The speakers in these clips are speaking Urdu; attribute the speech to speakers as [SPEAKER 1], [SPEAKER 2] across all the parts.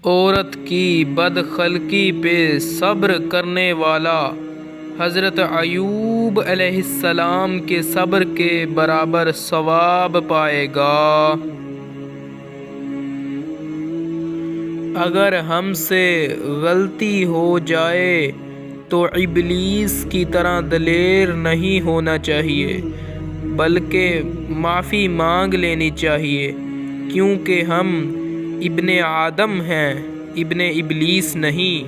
[SPEAKER 1] عورت کی بدخلقی پہ صبر کرنے والا حضرت ایوب علیہ السلام کے صبر کے برابر ثواب پائے گا۔ اگر ہم سے غلطی ہو جائے تو ابلیس کی طرح دلیر نہیں ہونا چاہیے، بلکہ معافی مانگ لینی چاہیے، کیونکہ ہم ابن آدم ہیں، ابن ابلیس نہیں۔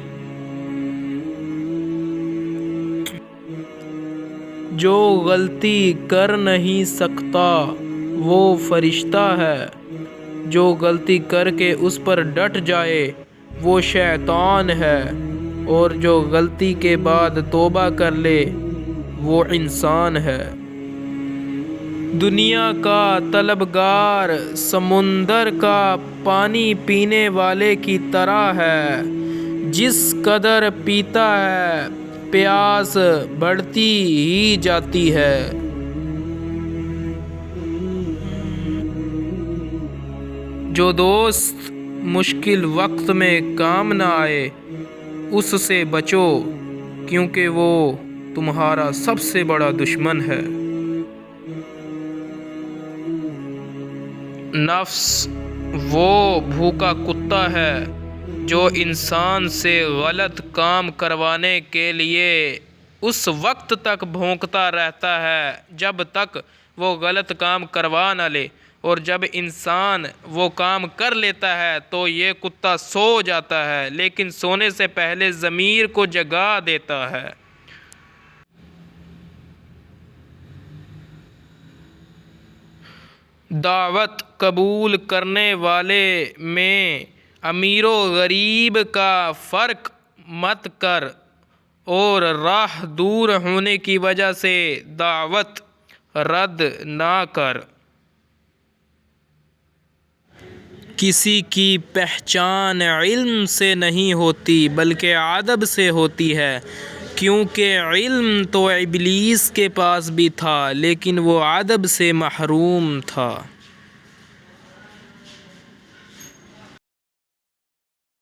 [SPEAKER 1] جو غلطی کر نہیں سکتا وہ فرشتہ ہے، جو غلطی کر کے اس پر ڈٹ جائے وہ شیطان ہے، اور جو غلطی کے بعد توبہ کر لے وہ انسان ہے۔ دنیا کا طلبگار سمندر کا پانی پینے والے کی طرح ہے، جس قدر پیتا ہے پیاس بڑھتی ہی جاتی ہے۔ جو دوست مشکل وقت میں کام نہ آئے اس سے بچو، کیونکہ وہ تمہارا سب سے بڑا دشمن ہے۔ نفس وہ بھوکا کتا ہے جو انسان سے غلط کام کروانے کے لیے اس وقت تک بھونکتا رہتا ہے جب تک وہ غلط کام کروا نہ لے، اور جب انسان وہ کام کر لیتا ہے تو یہ کتا سو جاتا ہے، لیکن سونے سے پہلے ضمیر کو جگا دیتا ہے۔ دعوت قبول کرنے والے میں امیر و غریب کا فرق مت کر، اور راہ دور ہونے کی وجہ سے دعوت رد نہ کر۔ کسی کی پہچان علم سے نہیں ہوتی بلکہ ادب سے ہوتی ہے، کیونکہ علم تو ابلیس کے پاس بھی تھا لیکن وہ ادب سے محروم تھا۔